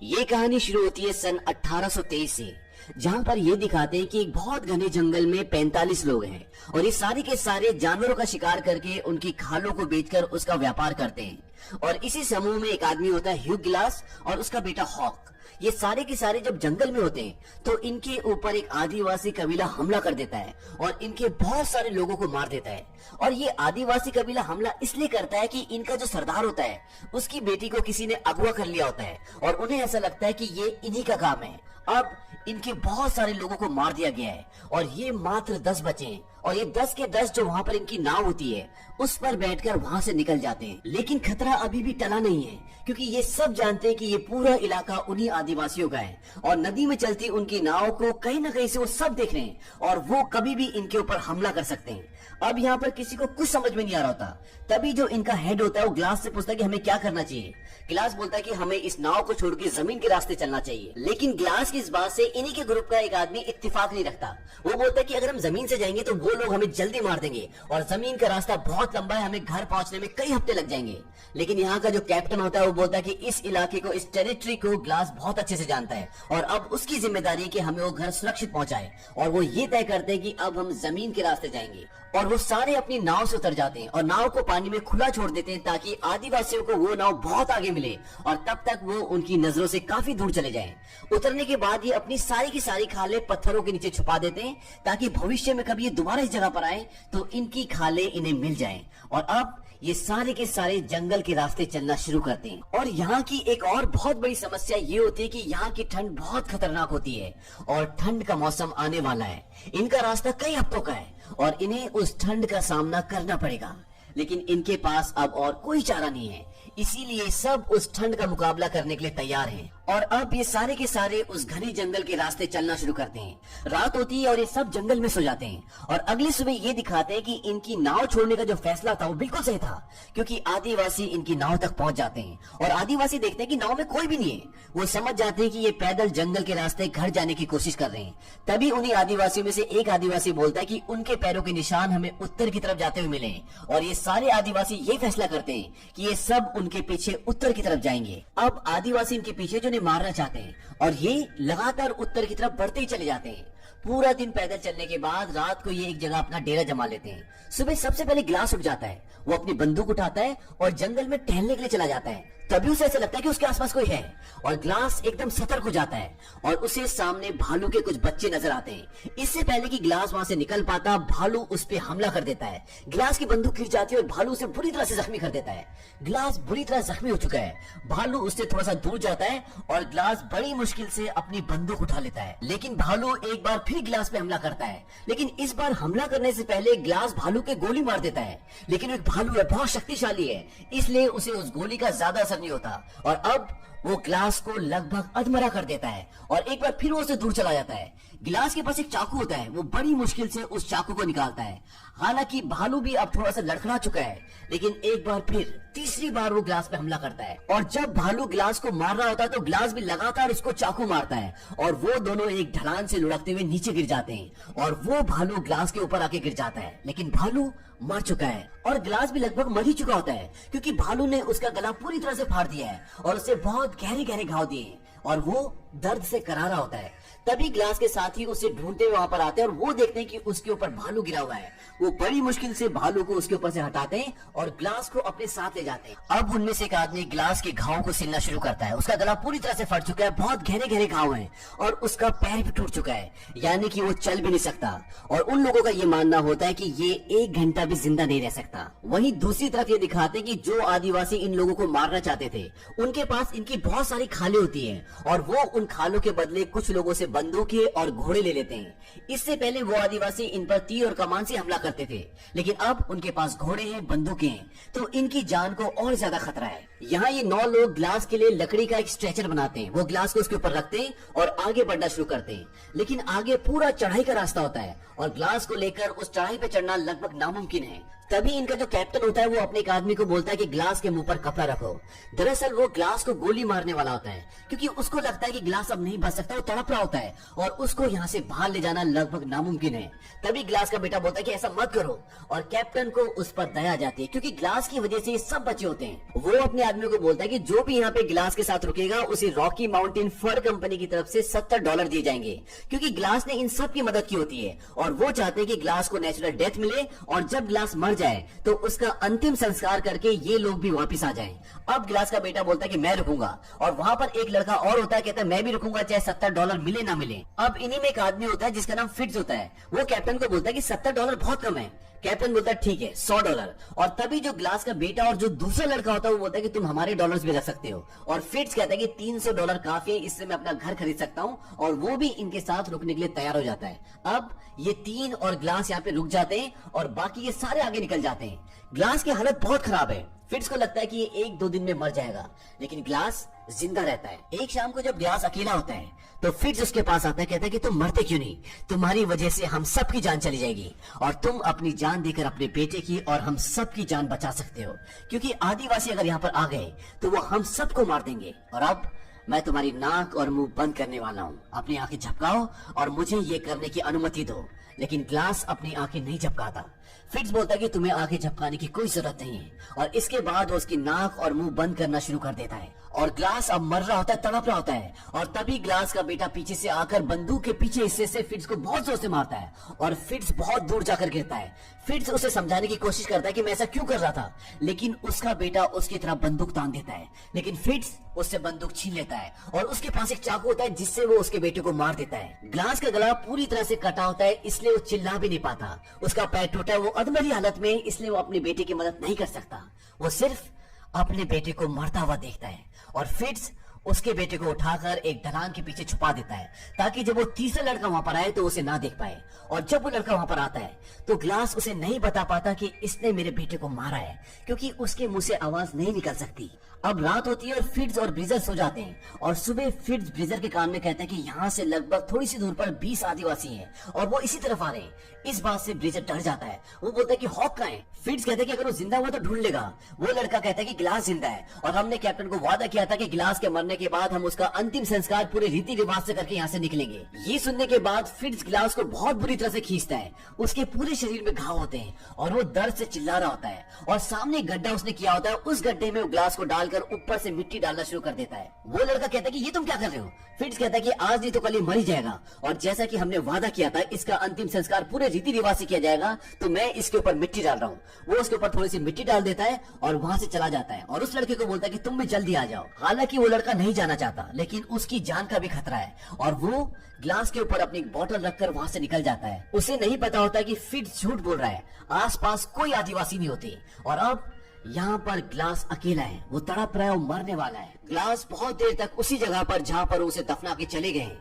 ये कहानी शुरू होती है सन 1823 से, जहाँ पर ये दिखाते हैं कि एक बहुत घने जंगल में 45 लोग हैं और ये सारे के सारे जानवरों का शिकार करके उनकी खालों को बेचकर उसका व्यापार करते हैं। और इसी समूह में एक आदमी होता है ह्यू ग्लास और उसका बेटा हॉक। ये सारे के सारे जब जंगल में होते हैं तो इनके ऊपर एक आदिवासी कबीला हमला कर देता है और इनके बहुत सारे लोगों को मार देता है। और ये आदिवासी कबीला हमला इसलिए करता है कि इनका जो सरदार होता है उसकी बेटी को किसी ने अगवा कर लिया होता है और उन्हें ऐसा लगता है कि ये इन्हीं का काम है। अब इनके बहुत सारे लोगों को मार दिया गया है और ये मात्र 10 बचे हैं और ये 10 के 10 जो वहाँ पर इनकी नाव होती है उस पर बैठकर वहाँ से निकल जाते हैं। लेकिन खतरा अभी भी टला नहीं है, क्योंकि ये सब जानते हैं कि ये पूरा इलाका उन्हीं आदिवासियों का है और नदी में चलती उनकी नाव को कहीं न कहीं से वो सब देख रहे हैं और वो कभी भी इनके ऊपर हमला कर सकते हैं। अब यहाँ पर किसी को कुछ समझ में नहीं आ रहा होता। तभी जो इनका हेड होता है वो ग्लास से पूछता है कि हमें क्या करना चाहिए। ग्लास बोलता है कि हमें इस नाव को छोड़ के जमीन के रास्ते चलना चाहिए। लेकिन ग्लास की इस बात से इन्हीं के ग्रुप का एक आदमी इत्तेफाक नहीं रखता। वो बोलता है कि अगर हम जमीन से जाएंगे तो वो लोग हमें जल्दी मार देंगे और जमीन का रास्ता बहुत लंबा है, हमें घर पहुंचने में कई हफ्ते लग जाएंगे। लेकिन यहाँ का जो कैप्टन होता है वो बोलता है कि इस इलाके को, इस टेरिटरी को ग्लास बहुत अच्छे से जानता है और अब उसकी जिम्मेदारी है कि हमें वो घर सुरक्षित पहुंचाए। और वो ये तय करते हैं कि अब हम जमीन के रास्ते जाएंगे और वो सारे अपनी नाव से उतर जाते हैं और नाव को पानी में खुला छोड़ देते हैं ताकि आदिवासियों को वो नाव बहुत आगे मिले और तब तक वो उनकी नजरों से काफी दूर चले जाएं। उतरने के बाद ये अपनी सारी की सारी खालें पत्थरों के नीचे छुपा देते हैं ताकि भविष्य में कभी ये दोबारा इस जगह पर आए तो इनकी खालें इन्हें मिल जाएं। और अब ये सारे के सारे जंगल के रास्ते चलना शुरू करते हैं। और यहाँ की एक और बहुत बड़ी समस्या ये होती है कि यहाँ की ठंड बहुत खतरनाक होती है और ठंड का मौसम आने वाला है। इनका रास्ता कई हफ्तों का है और इन्हें उस ठंड का सामना करना पड़ेगा। लेकिन इनके पास अब और कोई चारा नहीं है, इसीलिए सब उस ठंड का मुकाबला करने के लिए तैयार हैं। और अब ये सारे के सारे उस घने जंगल के रास्ते चलना शुरू करते हैं। रात होती है और ये सब जंगल में सो जाते हैं और अगली सुबह ये दिखाते हैं कि इनकी नाव छोड़ने का जो फैसला था वो बिल्कुल सही था, क्योंकि आदिवासी इनकी नाव तक पहुंच जाते हैं और आदिवासी देखते हैं कि नाव में कोई भी नहीं है। वो समझ जाते हैं कि ये पैदल जंगल के रास्ते घर जाने की कोशिश कर रहे हैं। तभी उन्हीं आदिवासियों में से एक आदिवासी बोलता है कि उनके पैरों के निशान हमें उत्तर की तरफ जाते हुए मिले और ये सारे आदिवासी ये फैसला करते हैं कि ये सब उनके पीछे उत्तर की तरफ जाएंगे। अब आदिवासी इनके पीछे जो मारना चाहते हैं और ये लगातार उत्तर की तरफ बढ़ते ही चले जाते हैं। पूरा दिन पैदल चलने के बाद रात को ये एक जगह अपना डेरा जमा लेते हैं। सुबह सबसे पहले ग्लास उठ जाता है, वो अपनी बंदूक उठाता है और जंगल में टहलने के लिए चला जाता है। तभी उसे ऐसा लगता है कि उसके आसपास कोई है और ग्लास एकदम सतर्क हो जाता है और उसे सामने भालू के कुछ बच्चे नजर आते हैं। इससे पहले कि ग्लास वहां से निकल पाता, भालू उस पे हमला कर देता है। ग्लास की बंदूक गिर जाती है और भालू उसे बुरी तरह से जख्मी कर देता है। ग्लास बुरी तरह जख्मी हो चुका है। भालू उससे थोड़ा सा दूर जाता है और ग्लास बड़ी मुश्किल से अपनी बंदूक उठा लेता है। लेकिन भालू एक बार फिर ग्लास पे हमला करता है, लेकिन इस बार हमला करने से पहले ग्लास भालू के गोली मार देता है। लेकिन एक भालू है, बहुत शक्तिशाली है, इसलिए उसे उस गोली का ज्यादा असर नहीं होता और अब वो ग्लास को लगभग अधमरा कर देता है और एक बार फिर वो उससे दूर चला जाता है। ग्लास के पास एक चाकू होता है, वो बड़ी मुश्किल से उस चाकू को निकालता है। हालांकि भालू भी अब थोड़ा सा लड़खड़ा चुका है, लेकिन एक बार फिर तीसरी बार वो ग्लास पे हमला करता है और जब भालू ग्लास को मार रहा होता है तो ग्लास भी लगातार उसको चाकू मारता है और वो दोनों एक ढलान से लुढ़कते हुए नीचे गिर जाते हैं और वो भालू ग्लास के ऊपर आके गिर जाता है। लेकिन भालू मर चुका है और ग्लास भी लगभग मर ही चुका होता है, क्योंकि भालू ने उसका गला पूरी तरह से फाड़ दिया है और उसे बहुत गहरे गहरे घाव दिए और वो दर्द से करारा होता है। तभी ग्लास के साथी उसे ढूंढते हुए वहां पर आते हैं और वो देखते हैं कि उसके ऊपर भालू गिरा हुआ है। वो बड़ी मुश्किल से भालू को उसके ऊपर से हटाते हैं और ग्लास को अपने साथ ले जाते हैं। अब उनमें से एक आदमी ग्लास के घाव को सिलना शुरू करता है। उसका गला पूरी तरह से फट चुका है, बहुत गहरे गहरे घाव हैं और उसका पैर भी टूट चुका है, यानी कि वो चल भी नहीं सकता। और उन लोगों का ये मानना होता है कि ये 1 घंटा भी जिंदा नहीं रह सकता। वहीं दूसरी तरफ ये दिखाते हैं कि जो आदिवासी इन लोगों को मारना चाहते थे उनके पास इनकी बहुत सारी खालें होती है और वो उन खालों के बदले कुछ लोगों से बंदूकें और घोड़े ले लेते हैं। इससे पहले वो आदिवासी इन पर तीर और कमान से हमला करते थे, लेकिन अब उनके पास घोड़े हैं, बंदूकें हैं, तो इनकी जान को और ज्यादा खतरा है। यहाँ ये 9 लोग ग्लास के लिए लकड़ी का एक स्ट्रेचर बनाते हैं। वो ग्लास को उसके ऊपर रखते हैं और आगे बढ़ना शुरू करते हैं, लेकिन आगे पूरा चढ़ाई का रास्ता होता है और ग्लास को लेकर उस चढ़ाई पे चढ़ना लगभग नामुमकिन है। तभी इनका जो कैप्टन होता है वो अपने एक आदमी को बोलता है कि ग्लास के मुंह पर कपड़ा रखो। दरअसल वो ग्लास को गोली मारने वाला होता है, क्योंकि उसको लगता है कि ग्लास अब नहीं बच सकता, वो तड़प रहा होता है और उसको यहाँ से बाहर ले जाना लगभग नामुमकिन है। तभी ग्लास का बेटा बोलता है कि ऐसा मत करो और कैप्टन को उस पर दया जाती है, क्योंकि ग्लास की वजह से ये सब बचे होते हैं। वो अपने आदमी को बोलता है कि जो भी यहाँ पे ग्लास के साथ रुकेगा उसे रॉकी माउंटेन फर कंपनी की तरफ से $70 दिए जाएंगे, क्योंकि ग्लास ने इन सब की मदद की होती है और वो चाहते हैं कि ग्लास को नेचुरल डेथ मिले और जब ग्लास मर जाए तो उसका अंतिम संस्कार करके ये लोग भी वापिस आ जाएं। अब ग्लास का बेटा बोलता है कि मैं रुकूंगा, और वहां पर एक लड़का और होता है, कहता है मैं भी रुकूंगा चाहे $70 मिले ना मिले। अब इन्हीं में एक आदमी होता है जिसका नाम फिट्ज होता है, वो कैप्टन को बोलता है कि $70 बहुत कम है। कैप्टन बोलता है ठीक है $100, और तभी जो ग्लास का बेटा और जो दूसरा लड़का होता है वो बोलता है कि तुम हमारे डॉलर्स भी रख सकते हो, और फिट्ज कहता है कि $300 काफी है, इससे मैं अपना घर खरीद सकता हूँ, और वो भी इनके साथ रुकने के लिए तैयार हो जाता है। अब ये तीन और ग्लास यहाँ पे रुक जाते हैं और बाकी ये सारे आगे निकल जाते हैं। ग्लास की हालत बहुत खराब है, फिट्ज को लगता है कि ये 1-2 दिन में मर जाएगा, लेकिन ग्लास जिंदा रहता है। एक शाम को जब ग्लास अकेला होता है तो फिट्ज उसके पास आता है, कहता है कि तुम मरते क्यों नहीं, तुम्हारी वजह से हम सबकी जान चली जाएगी और तुम अपनी जान देकर अपने बेटे की और हम सबकी जान बचा सकते हो, क्योंकि आदिवासी अगर यहाँ पर आ गए तो वो हम सबको मार देंगे। और अब मैं तुम्हारी नाक और मुंह बंद करने वाला हूँ, अपनी आंखें झपकाओ और मुझे ये करने की अनुमति दो। लेकिन ग्लास अपनी आंखें नहीं झपकाता। फिट्ज बोलता है कि तुम्हें आंखें झपकाने की कोई जरूरत नहीं है, और इसके बाद वो उसकी नाक और मुंह बंद करना शुरू कर देता है। और ग्लास अब मर रहा होता है, तड़प रहा होता है, और तभी ग्लास का बेटा पीछे से आकर बंदूक के पीछे हिस्से से फिट्ज को बहुत जोर से मारता है और फिट्ज बहुत दूर जाकर गिरता है। फिट्ज उसे समझाने की कोशिश करता है कि मैं ऐसा क्यों कर रहा था, लेकिन उसका बेटा उसकी तरफ बंदूक तान देता है, लेकिन फिट्ज उससे बंदूक छीन लेता है और उसके पास एक चाकू होता है जिससे वो उसके बेटे को मार देता है। ग्लास का गला पूरी तरह से कटा होता है, इसलिए वो चिल्ला भी नहीं पाता। उसका पैर टूटा है, वो अधमरी हालत में, इसलिए वो अपने बेटे की मदद नहीं कर सकता। वो सिर्फ अपने बेटे को मरता हुआ देखता है और फिट्ज उसके बेटे को उठाकर एक ढलान के पीछे छुपा देता है, ताकि जब वो तीसरा लड़का वहां पर आए तो उसे ना देख पाए। और जब वो लड़का वहां पर आता है तो ग्लास उसे नहीं बता पाता कि इसने मेरे बेटे को मारा है, क्योंकि उसके मुंह से आवाज नहीं निकल सकती। अब रात होती है और फिट्ज और ब्रिजर सो जाते हैं, और सुबह फिट्ज ब्रिजर के कान में कहता है कि यहाँ से लगभग थोड़ी सी दूर पर 20 आदिवासी हैं और वो इसी तरफ आ रहे हैं। इस बात से ब्रिजर डर जाता है, वो बोलता है कि हॉक कहाँ है। फिट्ज कहता है कि अगर वो जिंदा हुआ तो ढूंढ लेगा। वो लड़का कहता है कि ग्लास जिंदा है और हमने कैप्टन को वादा किया था कि ग्लास के मरने के बाद हम उसका अंतिम संस्कार पूरे रीति रिवाज से करके यहाँ से निकलेंगे। ये सुनने के बाद फिट्ज ग्लास को बहुत बुरी तरह से खींचता है, उसके पूरे शरीर में घाव होते हैं और वो दर्द से चिल्ला रहा होता है, और सामने एक गड्ढा उसने किया होता है, उस गड्ढे में वो ग्लास को डालकर ऊपर से मिट्टी डालना शुरू कर देता है। वो लड़का कहता है कि ये तुम क्या कर रहे हो। फिट्ज कहता है कि आज नहीं तो कल ही मर ही जाएगा, और जैसा कि हमने वादा किया था इसका अंतिम संस्कार पूरे रीति रिवाज से किया जाएगा, तो मैं इसके ऊपर मिट्टी डाल रहा हूँ। वो उसके ऊपर थोड़ी सी मिट्टी डाल देता है और वहां से चला जाता है, और उस लड़के को बोलता है कि तुम भी जल्दी आ जाओ। हालांकि वो लड़का नहीं जाना चाहता, लेकिन उसकी जान का भी खतरा है, और वो ग्लास के ऊपर अपनी बोतल रखकर वहां से निकल जाता है। उसे नहीं पता होता कि फिट्ज झूठ बोल रहा है, आसपास कोई आदिवासी नहीं होते, और अब यहाँ पर ग्लास अकेला है, वो तड़प रहा है और मरने वाला है। ग्लास बहुत देर तक उसी जगह पर जहाँ पर उसे दफना के चले गए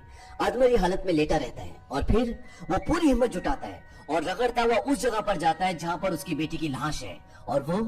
अधमरी हालत में लेटा रहता है, और फिर वो पूरी हिम्मत जुटाता है और रगड़ता हुआ उस जगह पर जाता है जहाँ पर उसकी बेटी की लाश है, और वो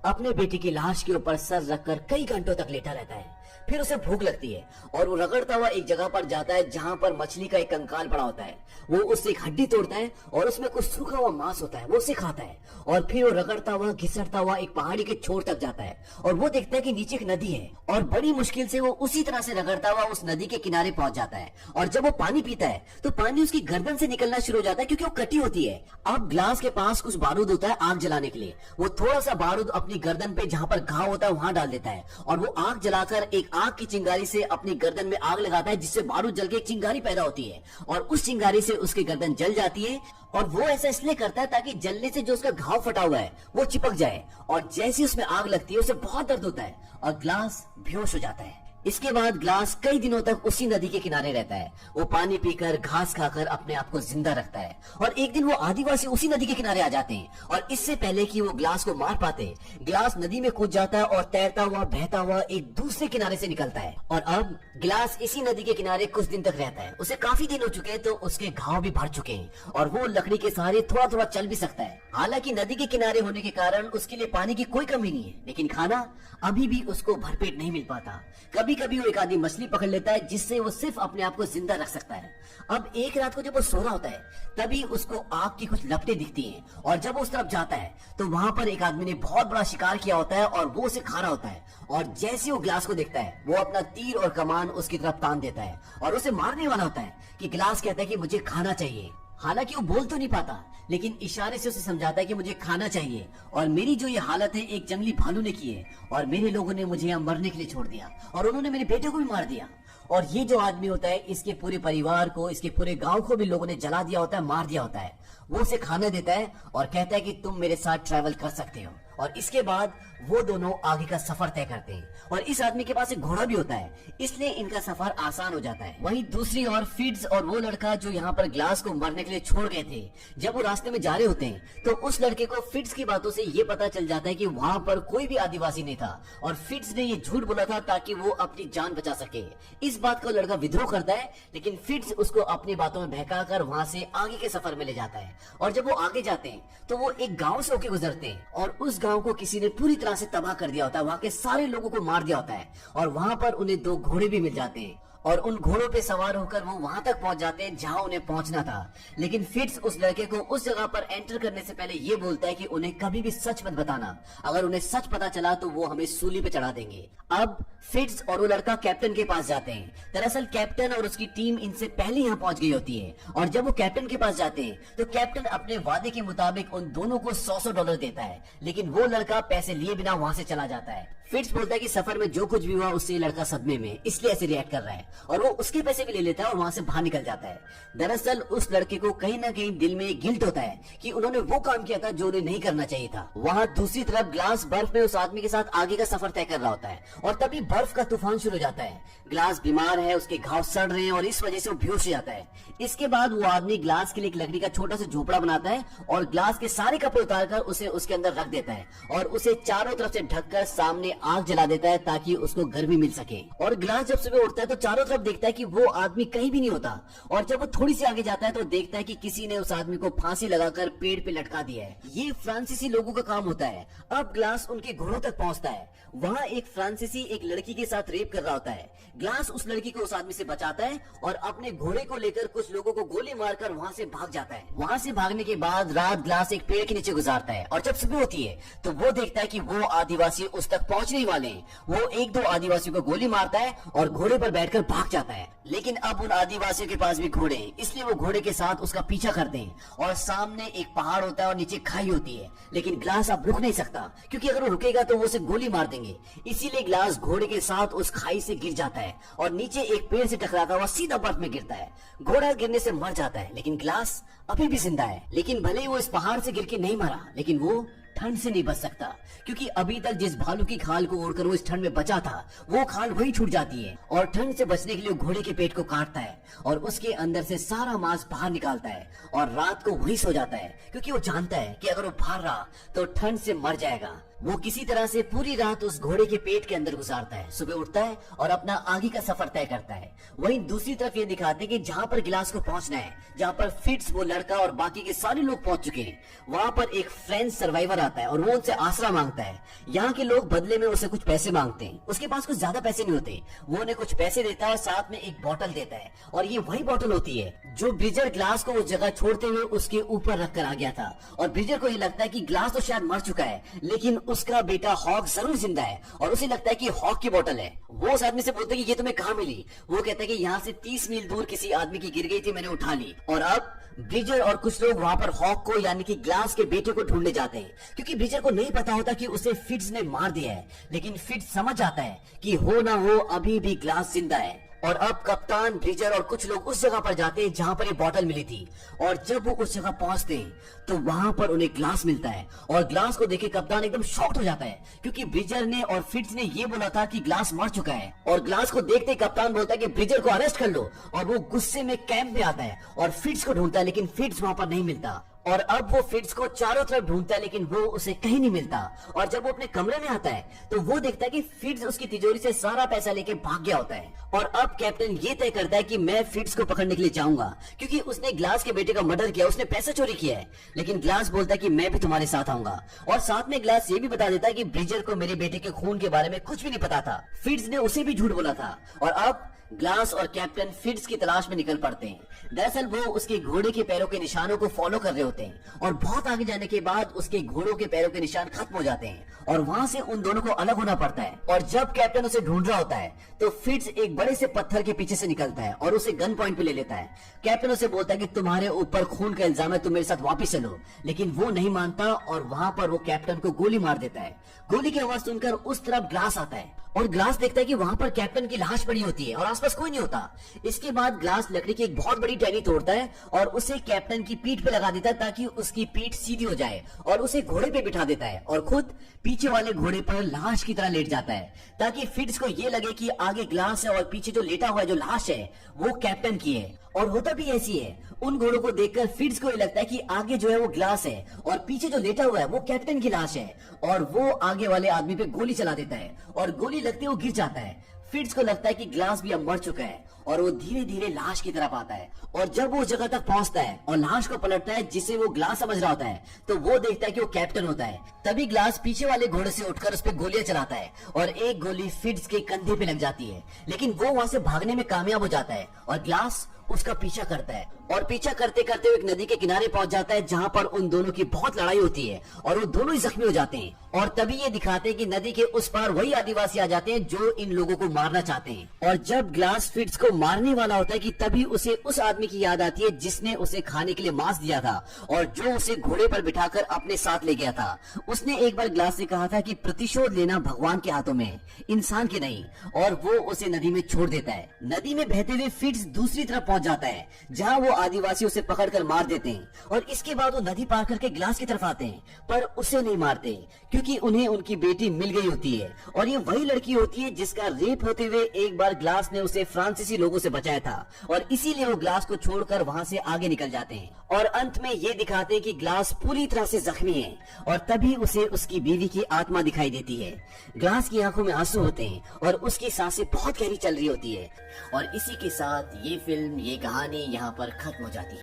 अपने बेटी की लाश के ऊपर सर रखकर कई घंटों तक लेटा रहता है। फिर उसे भूख लगती है और वो रगड़ता हुआ एक जगह पर जाता है जहाँ पर मछली का एक कंकाल पड़ा होता है। वो उससे एक हड्डी तोड़ता है और उसमें कुछ सूखा हुआ मांस होता है, वो उसे खाता है, और फिर वो रगड़ता हुआ घिसटता हुआ एक पहाड़ी के छोर तक जाता है और वो देखता है कि नीचे एक नदी है, और बड़ी मुश्किल से वो उसी तरह से रगड़ता हुआ उस नदी के किनारे पहुंच जाता है। और जब वो पानी पीता है तो पानी उसकी गर्दन से निकलना शुरू हो जाता है, क्योंकि वो कटी होती है। अब ग्लास के पास कुछ बारूद होता है आग जलाने के लिए। वो थोड़ा सा बारूद अपनी गर्दन पे जहाँ पर घाव होता है वहां डाल देता है, और वो आग जलाकर एक आग की चिंगारी से अपनी गर्दन में आग लगाता है, जिससे बारूद जल के एक चिंगारी पैदा होती है, और उस चिंगारी से उसकी गर्दन जल जाती है। और वो ऐसा इसलिए करता है ताकि जलने से जो उसका घाव फटा हुआ है वो चिपक जाए, और जैसे उसमें आग लगती है उसे बहुत दर्द होता है और ग्लास बेहोश हो जाता है। इसके बाद ग्लास कई दिनों तक उसी नदी के किनारे रहता है। वो पानी पीकर घास खाकर अपने आप को जिंदा रखता है, और एक दिन वो आदिवासी उसी नदी के किनारे आ जाते हैं, और इससे पहले कि वो ग्लास को मार पाते ग्लास नदी में कूद जाता है और तैरता हुआ बहता हुआ एक दूसरे किनारे से निकलता है। और अब ग्लास इसी नदी के किनारे कुछ दिन तक रहता है। उसे काफी दिन हो चुके हैं तो उसके घाव भी भर चुके हैं, और वो लकड़ी के सहारे थोड़ा थोड़ा चल भी सकता है। हालांकि नदी के किनारे होने के कारण उसके लिए पानी की कोई कमी नहीं है, लेकिन खाना अभी भी उसको भरपेट नहीं मिल पाता। कभी कभी वो एक आधी मछली पकड़ लेता है, जिससे वो सिर्फ अपने आप को जिंदा रख सकता है। अब एक रात को जब वो सो रहा होता है तभी उसको आग की कुछ लपटें दिखती हैं, और जब वो उस तरफ जाता है तो वहां पर एक आदमी ने बहुत बड़ा शिकार किया होता है और वो उसे खा रहा होता है। और जैसे वो ग्लास को देखता है वो अपना तीर और कमान उसकी तरफ तान देता है और उसे मारने वाला होता है कि ग्लास कहता है कि मुझे खाना चाहिए। हालांकि वो बोल तो नहीं पाता, लेकिन इशारे से उसे समझाता है कि मुझे खाना चाहिए और मेरी जो ये हालत है एक जंगली भालू ने की है और मेरे लोगों ने मुझे यहाँ मरने के लिए छोड़ दिया और उन्होंने मेरे बेटे को भी मार दिया। और ये जो आदमी होता है इसके पूरे परिवार को, इसके पूरे गांव को भी लोगों ने जला दिया होता है, मार दिया होता है। वो उसे खाना देता है और कहता है कि तुम मेरे साथ ट्रैवल कर सकते हो। और इसके बाद वो दोनों आगे का सफर तय करते हैं और इस आदमी के पास एक घोड़ा भी होता है, इसलिए इनका सफर आसान हो जाता है। वहीं दूसरी ओर फिट्ज और वो लड़का जो यहाँ पर ग्लास को मरने के लिए छोड़ गए थे, जब वो रास्ते में जा रहे होते हैं तो उस लड़के को फिट्ज की बातों से ये पता चल जाता है कि वहाँ पर कोई भी आदिवासी नहीं था और फिट्ज ने ये झूठ बोला था ताकि वो अपनी जान बचा सके। इस बात को लड़का विद्रोह करता है, लेकिन फिट्ज उसको अपनी बातों में बहकाकर वहाँ से आगे के सफर में ले जाता है। और जब वो आगे जाते हैं तो वो एक गाँव से होके गुजरते हैं और उस गाँव को किसी ने पूरी तरह से तबाह कर दिया होता है, वहाँ के सारे लोगों को मार दिया होता है और वहाँ पर उन्हें 2 घोड़े भी मिल जाते हैं और उन घोड़ों पे सवार होकर वो वहां तक पहुंच जाते हैं जहां उन्हें पहुंचना था। लेकिन फिट्ज उस लड़के को उस जगह पर एंटर करने से पहले ये बोलता है कि उन्हें कभी भी सच मत बताना, अगर उन्हें सच पता चला तो वो हमें सूली पे चढ़ा देंगे। अब फिट्ज और वो लड़का कैप्टन के पास जाते हैं। दरअसल कैप्टन और उसकी टीम इनसे पहले यहाँ पहुंच गई होती है और जब वो कैप्टन के पास जाते हैं तो कैप्टन अपने वादे के मुताबिक उन दोनों को $100 देता है, लेकिन वो लड़का पैसे लिए बिना वहां से चला जाता है। फिट्ज बोलता है कि सफर में जो कुछ भी हुआ उससे लड़का सदमे में, इसलिए ऐसे रिएक्ट कर रहा है और वो उसके पैसे भी ले लेता है और वहां से बाहर निकल जाता है। दरअसल उस लड़के को कहीं ना कहीं दिल में गिल्ट होता है कि उन्होंने वो काम किया था जो उन्हें नहीं करना चाहिए था। वहाँ दूसरी तरफ ग्लास बर्फ में उस आदमी के साथ आगे का सफर तय कर रहा होता है और तभी बर्फ का तूफान शुरू हो जाता है। ग्लास बीमार है, उसके घाव सड़ रहे हैं और इस वजह से वो बेहोश हो जाता है। इसके बाद वो आदमी ग्लास के लिए एक लकड़ी का छोटा सा झोपड़ा बनाता है और ग्लास के सारे कपड़े उतारकर उसे उसके अंदर रख देता है और उसे चारों तरफ से ढककर सामने आग जला देता है ताकि उसको गर्मी मिल सके। और ग्लास जब सुबह उठता है तो चारों तरफ देखता है कि वो आदमी कहीं भी नहीं होता और जब वो थोड़ी सी आगे जाता है तो देखता है कि किसी ने उस आदमी को फांसी लगाकर पेड़ पे लटका दिया है। ये फ्रांसीसी लोगों का काम होता है। अब ग्लास उनके घोड़ों तक पहुंचता है। वहाँ एक फ्रांसीसी एक लड़की के साथ रेप कर रहा होता है। ग्लास उस लड़की को उस आदमी से बचाता है और अपने घोड़े को लेकर कुछ लोगों को गोली मारकर वहाँ से भाग जाता है। वहाँ से भागने के बाद रात ग्लास एक पेड़ के नीचे गुजारता है और जब सुबह होती है तो वो देखता है कि वो आदिवासी उस तक पहुँचने वाले हैं। वो 1-2 आदिवासियों को गोली मारता है और घोड़े पर बैठकर भाग जाता है। लेकिन अब उन आदिवासियों के पास भी घोड़े हैं, इसलिए वो घोड़े के साथ उसका पीछा करते हैं और सामने एक पहाड़ होता है और नीचे खाई होती है। लेकिन ग्लास अब रुक नहीं सकता क्योंकि अगर वो रुकेगा तो वो उसे गोली मार देंगे। इसीलिए ग्लास घोड़े के साथ उस खाई से गिर जाता है और नीचे एक पेड़ से टकराता हुआ सीधा बर्फ में गिरता है। घोड़ा गिरने से मर जाता है, लेकिन ग्लास अभी भी जिंदा है। लेकिन भले ही वो इस पहाड़ से गिर के नहीं मरा, लेकिन वो ठंड से नहीं बच सकता क्योंकि अभी तक जिस भालू की खाल को ओढ़कर वो इस ठंड में बचा था वो खाल वही छूट जाती है और ठंड से बचने के लिए घोड़े के पेट को काटता है और उसके अंदर से सारा मांस बाहर निकालता है और रात को वही सो जाता है क्योंकि वो जानता है कि अगर वो बाहर रहा तो ठंड से मर जाएगा। वो किसी तरह से पूरी रात उस घोड़े के पेट के अंदर गुजारता है, सुबह उठता है और अपना आगे का सफर तय करता है। वहीं दूसरी तरफ ये दिखाते हैं कि जहाँ पर गिलास को पहुंचना है, जहाँ पर फिट्ज वो लड़का और बाकी के सारे लोग पहुंच चुके हैं, वहाँ पर एक फ्रेंच सर्वाइवर आता है और वो उनसे आसरा मांगता है। यहाँ के लोग बदले में उसे कुछ पैसे मांगते हैं। उसके पास कुछ ज्यादा पैसे नहीं होते, वो उन्हें कुछ पैसे देता है और साथ में एक बोतल देता है और ये वही बोतल होती है जो ब्रिजर ग्लास को उस जगह छोड़ते हुए उसके ऊपर रख कर आ गया था। और ब्रिजर को ये लगता है कि ग्लास तो शायद मर चुका है, लेकिन उसका बेटा हॉक जरूर जिंदा है और उसे लगता है कि हॉक की बोतल है। वो उस आदमी से बोलते हैं कि ये तुम्हें कहाँ मिली? वो कहता है कि यहाँ से 30 मील दूर किसी आदमी की गिर गई थी, मैंने उठा ली। और अब ब्रिजर और कुछ लोग वहाँ पर हॉक को यानी कि ग्लास के बेटे को ढूंढने जाते हैं क्योंकि ब्रिजर को नहीं पता होता कि उसे फिट्ज ने मार दिया है। लेकिन फिट्ज समझ आता है कि हो ना हो अभी भी ग्लास जिंदा है। और अब कप्तान, ब्रिजर और कुछ लोग उस जगह पर जाते हैं जहाँ पर ये बोतल मिली थी और जब वो उस जगह पहुंचते हैं तो वहां पर उन्हें ग्लास मिलता है और ग्लास को देखे कप्तान एकदम शॉक्ड हो जाता है क्योंकि ब्रिजर ने और फिट्ज ने ये बोला था कि ग्लास मर चुका है। और ग्लास को देखते कप्तान बोलता है कि ब्रिजर को अरेस्ट कर लो और वो गुस्से में कैंप में आता है और फिट्ज को ढूंढता है, लेकिन फिट्ज वहां पर नहीं मिलता। और अब वो फिट्ज को चारों तरफ ढूंढता है लेकिन वो उसे कहीं नहीं मिलता। और जब वो अपने कमरे में आता है तो वो देखता है कि फिट्ज उसकी तिजोरी से सारा पैसा लेके भाग गया होता है। और अब कैप्टन ये तय करता है कि मैं फिट्ज को पकड़ने के लिए जाऊंगा क्योंकि उसने ग्लास के बेटे का मर्डर किया, उसने पैसा चोरी किया है। लेकिन ग्लास बोलता है कि मैं भी तुम्हारे साथ आऊंगा और साथ में ग्लास ये भी बता देता है कि ब्रिजर को मेरे बेटे के खून के बारे में कुछ भी नहीं पता था, फिट्ज ने उसे भी झूठ बोला था। और अब ग्लास और कैप्टन फिट्ज की तलाश में निकल पड़ते हैं। दरअसल वो उसके घोड़े के पैरों के निशानों को फॉलो कर रहे होते हैं और बहुत आगे जाने के बाद उसके घोड़ों के पैरों के निशान खत्म हो जाते हैं और वहाँ से उन दोनों को अलग होना पड़ता है। और जब कैप्टन उसे ढूंढ रहा होता है तो फिट्ज एक बड़े से पत्थर के पीछे से निकलता है और उसे गन पॉइंट पे ले लेता है। कैप्टन उसे बोलता है कि तुम्हारे ऊपर खून का इल्जाम है, तुम मेरे साथ वापिस चलो, लेकिन वो नहीं मानता और वहाँ पर वो कैप्टन को गोली मार देता है। गोली की आवाज सुनकर उस तरफ ग्लास आता है और ग्लास देखता है कि वहाँ पर कैप्टन की लाश पड़ी होती है और आसपास कोई नहीं होता। इसके बाद ग्लास लकड़ी की एक बहुत बड़ी टहनी तोड़ता है और उसे कैप्टन की पीठ पे लगा देता है ताकि उसकी पीठ सीधी हो जाए और उसे घोड़े पे बिठा देता है और खुद पीछे वाले घोड़े पर लाश की तरह लेट जाता है ताकि फिट्ज को ये लगे कि आगे ग्लास है और पीछे जो लेटा हुआ है, जो लाश है, वो कैप्टन की है। और होता भी ऐसी है। उन घोड़ों को देखकर फिट्ज को ये लगता है कि आगे जो है वो ग्लास है और पीछे जो लेटा हुआ है वो कैप्टन की लाश है और वो आगे वाले आदमी पे गोली चला देता है और गोली लगते वो गिर जाता है। फिट्ज को लगता है कि ग्लास भी अब मर चुका है और वो धीरे धीरे लाश की तरफ आता है और जब वो उस जगह तक पहुंचता है और लाश को पलटता है जिसे वो ग्लास समझ रहा होता है तो वो देखता है कि वो कैप्टन होता है। तभी ग्लास पीछे वाले घोड़े से उठकर उस पर गोलियां चलाता है और एक गोली फिट्ज के कंधे पे लग जाती है, लेकिन वो वहां से भागने में कामयाब हो जाता है और ग्लास उसका पीछा करता है और पीछा करते करते वो एक नदी के किनारे पहुंच जाता है जहां पर उन दोनों की बहुत लड़ाई होती है और वो दोनों ही जख्मी हो जाते हैं। और तभी ये दिखाते हैं कि नदी के उस पार वही आदिवासी आ जाते हैं जो इन लोगों को मारना चाहते हैं। और जब ग्लास फिट्ज को मारने वाला होता है कि तभी उसे उस आदमी की याद आती है जिसने उसे खाने के लिए मांस दिया था और जो उसे घोड़े पर बिठाकर अपने साथ ले गया था। उसने एक बार ग्लास से कहा था कि प्रतिशोध लेना भगवान के हाथों में, इंसान के नहीं, और वो उसे नदी में छोड़ देता है। नदी में बहते हुए फिट्ज दूसरी तरफ पहुंच जाता है जहां वो आदिवासी उसे पकड़कर मार देते हैं और इसके बाद वो नदी पार करके ग्लास की तरफ आते हैं पर उसे नहीं मारते क्योंकि उन्हें उनकी बेटी मिल गई होती है और ये वही लड़की होती है जिसका रेप होते हुए एक बार ग्लास ने उसे फ्रांसीसी लोगों से बचाया था और इसीलिए वो ग्लास को छोड़कर वहां से आगे निकल जाते हैं। और अंत में ये दिखाते हैं कि ग्लास पूरी तरह से जख्मी है और तभी उसे उसकी बीवी की आत्मा दिखाई देती है। ग्लास की आंखों में आंसू होते हैं और उसकी सांसें बहुत गहरी चल रही होती है। और इसी के साथ ये फिल्म, ये कहानी यहाँ पर खत्म हो जाती है।